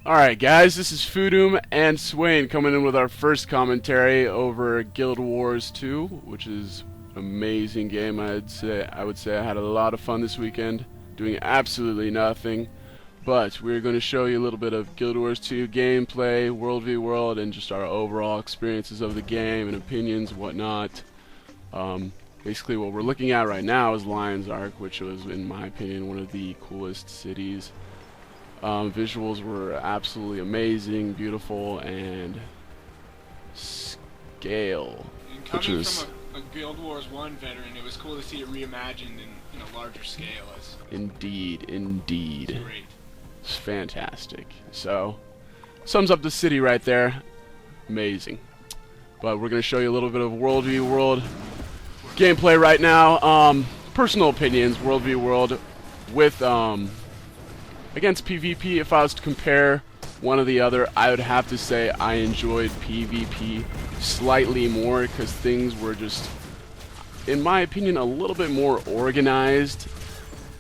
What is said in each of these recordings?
Alright guys, this is foodoom and Swain coming in with our first commentary over Guild Wars 2, which is an amazing game. I would say I had a lot of fun this weekend doing absolutely nothing, but we're going to show you a little bit of Guild Wars 2 gameplay, World v World, and just our overall experiences of the game and opinions, whatnot. Basically what we're looking at right now is Lion's Ark, which was, in my opinion, one of the coolest cities. Visuals were absolutely amazing, beautiful, and scale. And coming from a Guild Wars 1 veteran, it was cool to see it reimagined in a larger scale. Indeed, indeed. Great. It's fantastic. So, sums up the city right there. Amazing. But we're going to show you a little bit of World v World gameplay right now. Personal opinions, World v World with against PvP. If I was to compare one or the other, I would have to say I enjoyed PvP slightly more because things were just, in my opinion, a little bit more organized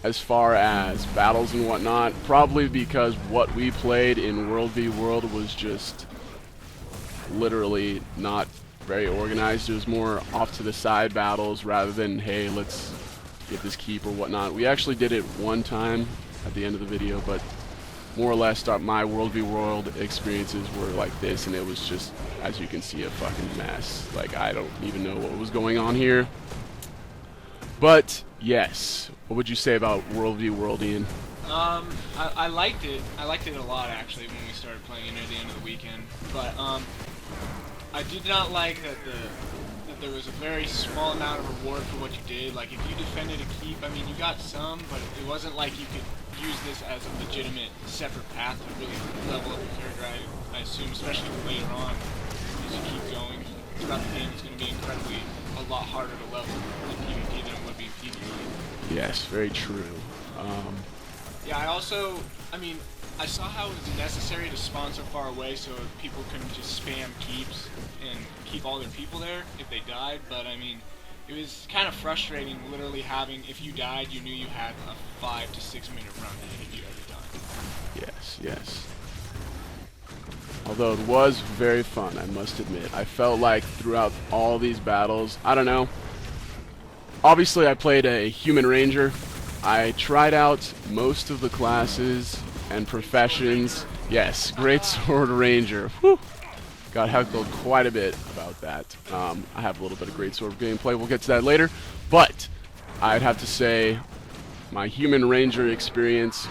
as far as battles and whatnot. Probably because what we played in World v World was just literally not very organized. It was more off to the side battles rather than, hey, let's get this keep or whatnot. We actually did it one time at the end of the video, but more or less my World v World experiences were like this, and it was just, as you can see, a fucking mess. Like, I don't even know what was going on here. But yes, what would you say about World v World, Ian? I liked it. I liked it a lot, actually, when we started playing it near the end of the weekend. But I did not like that there was a very small amount of reward for what you did. Like, if you defended a keep, I mean, you got some, but it wasn't like you could use this as a legitimate separate path to really level up your character. I assume, especially later on, as you keep going throughout the game, it's going to be incredibly a lot harder to level in PvP than it would be in PvP. Yes, very true. Yeah, I mean, I saw how it was necessary to spawn so far away so people couldn't just spam keeps and keep all their people there if they died, but I mean, it was kind of frustrating literally having, if you died, you knew you had a 5 to 6 minute run ahead of you every time. Yes, yes. Although it was very fun, I must admit. I felt like throughout all these battles, I don't know. Obviously, I played a human ranger. I tried out most of the classes and professions. Yes, great sword ranger. Whew. Got heckled quite a bit about that. I have a little bit of great sword gameplay. We'll get to that later. But I'd have to say my human ranger experience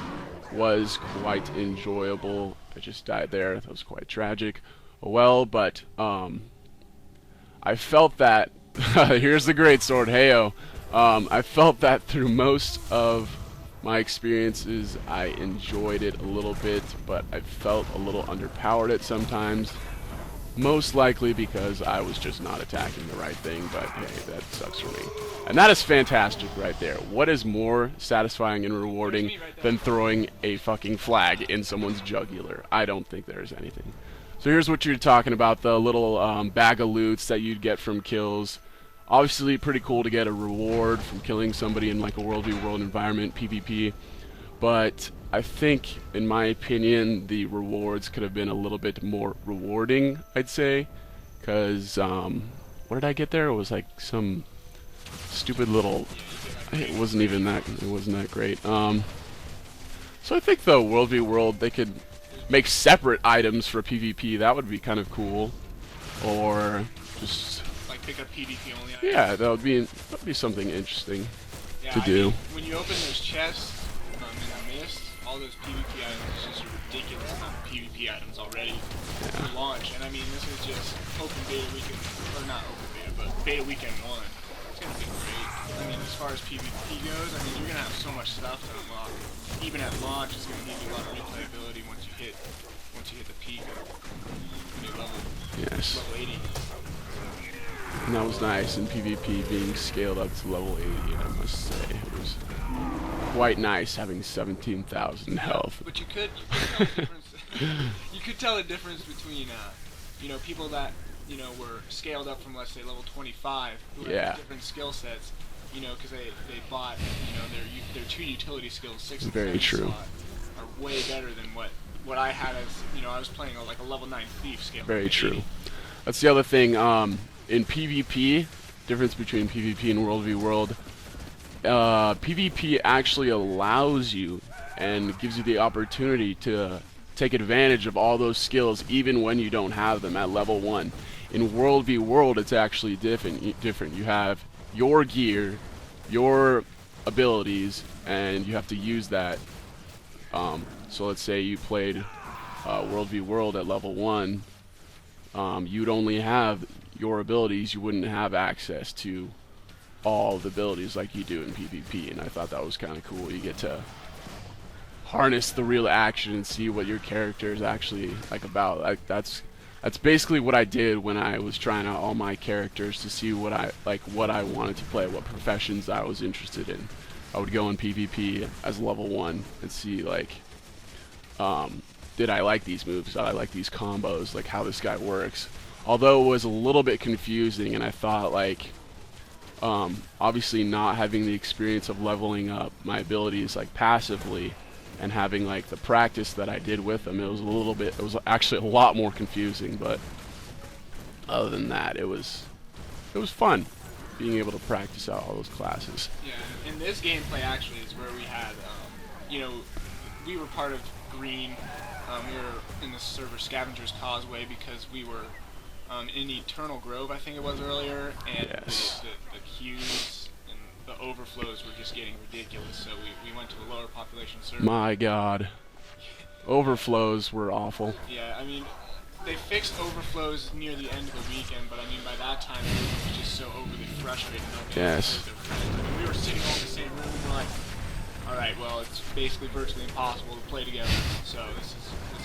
was quite enjoyable. I just died there. That was quite tragic. Oh well, but I felt that here's the great sword, heyo. I felt that through most of my experiences I enjoyed it a little bit, but I felt a little underpowered at sometimes. Most likely because I was just not attacking the right thing, but hey, that sucks for me. And that is fantastic right there. What is more satisfying and rewarding than throwing a fucking flag in someone's jugular? I don't think there's anything. So here's what you're talking about, the little bag of loots that you'd get from kills. Obviously pretty cool to get a reward from killing somebody in like a World v World environment, PvP. But I think, in my opinion, the rewards could have been a little bit more rewarding, I'd say. Because, what did I get there? It was like some stupid little... It wasn't that great. So I think, though, World v World, they could make separate items for PvP. That would be kind of cool. Or just... like pick up PvP only items. Yeah, that would be something interesting to do. I mean, when you open those chests in the mist, all those PvP items, it's just a ridiculous amount of PvP items already for launch. And I mean, this is just open beta weekend, or not open beta, but beta weekend 1. It's gonna be great. I mean, as far as PvP goes, I mean, you're gonna have so much stuff to unlock. Even at launch, it's gonna give you a lot of replayability once you hit the peak of new level. Yes. Level 80. And that was nice, and PvP being scaled up to level 80, I must say. It was quite nice having 17,000 health. But you could tell the difference. You could tell the difference between, you know, people that, you know, were scaled up from, let's say, level 25, who had different skill sets, you know, because they bought, you know, their 2 utility skills, 6 and 7 slot, are way better than what what I had as, you know, I was playing like a level 9 thief scale. Very true. That's the other thing. In PvP, difference between PvP and World v World. PvP actually allows you and gives you the opportunity to take advantage of all those skills even when you don't have them at level 1. In World v World, it's actually different. You have your gear, your abilities, and you have to use that. So let's say you played World v World at level 1, you'd only have your abilities, you wouldn't have access to all the abilities like you do in PvP, and I thought that was kind of cool. You get to harness the real action and see what your character is actually like about. Like that's basically what I did when I was trying out all my characters to see what I wanted to play, what professions I was interested in. I would go in PvP as level 1 and see like, did I like these moves? Did I like these combos? Like how this guy works? Although it was a little bit confusing, and I thought like, obviously not having the experience of leveling up my abilities like passively and having like the practice that I did with them, it was actually a lot more confusing. But other than that, it was fun being able to practice out all those classes. Yeah, and this gameplay actually is where we had, you know, we were part of Green. We were in the server Scavenger's Causeway because we were in Eternal Grove, I think it was earlier, and yes. the queues and the overflows were just getting ridiculous, so we went to a lower population server. My god. Overflows were awful. Yeah, I mean, they fixed overflows near the end of the weekend, but I mean, by that time, it was just so overly frustrating. Yes. I mean, we were sitting all in the same room, and we're like, alright, well, it's basically virtually impossible to play together, so this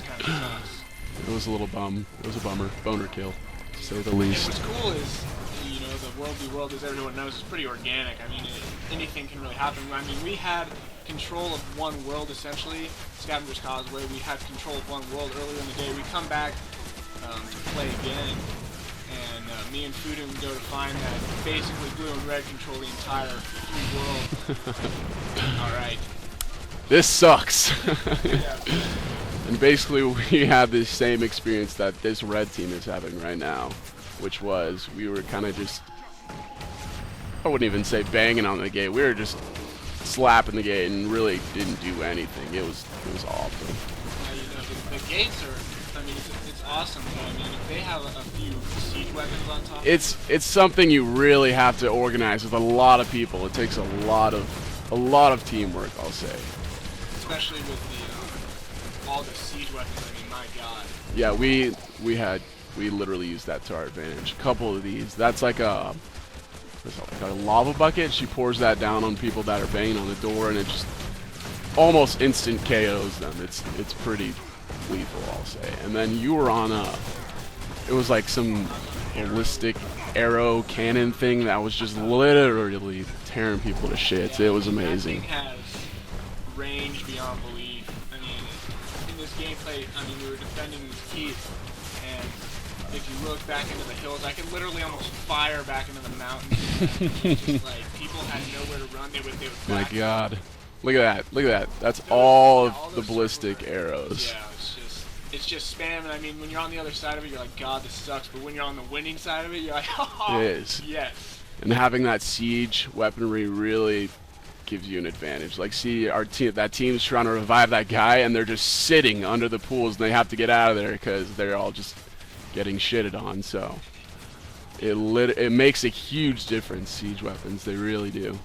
kind of sucks. It was a little it was a bummer. Boner kill, to say the least. And what's cool is, you know, the World v World, as everyone knows, is pretty organic. I mean, anything can really happen. I mean, we had control of one world, essentially, Scavenger's Causeway. We had control of one world earlier in the day. We come back to play again, and me and foodoom go to find that basically blue and red control the entire world. Alright. This sucks. Yeah. And basically we had the same experience that this red team is having right now, which was we were kind of just, I wouldn't even say banging on the gate, we were just slapping the gate and really didn't do anything. It was awful. Yeah, you know, the gates are, I mean, it's awesome, but I mean, if they have a few siege weapons on top. It's something you really have to organize with a lot of people. It takes a lot of teamwork, I'll say. Especially with the all the siege weapons. I mean, my god. Yeah, we literally used that to our advantage. A couple of these. That's like a lava bucket. She pours that down on people that are banging on the door, and it just almost instant KOs them. It's pretty lethal, I'll say. And then you were on it was like some ballistic arrow cannon thing that was just literally tearing people to shit. It was amazing. That thing has range beyond belief. I mean, in this gameplay, I mean, we were defending these keys, and if you look back into the hills, I could literally almost fire back into the mountains. Just like, people had nowhere to run. They would My back god. up. Look at that. That's all of the ballistic arrows. Yeah, it's just spam, and I mean, when you're on the other side of it, you're like, God, this sucks. But when you're on the winning side of it, you're like, oh, It is. yes. And having that siege weaponry really gives you an advantage. Like, see, that team's trying to revive that guy, and they're just sitting under the pools, and they have to get out of there because they're all just getting shitted on. So it makes a huge difference. Siege weapons, they really do.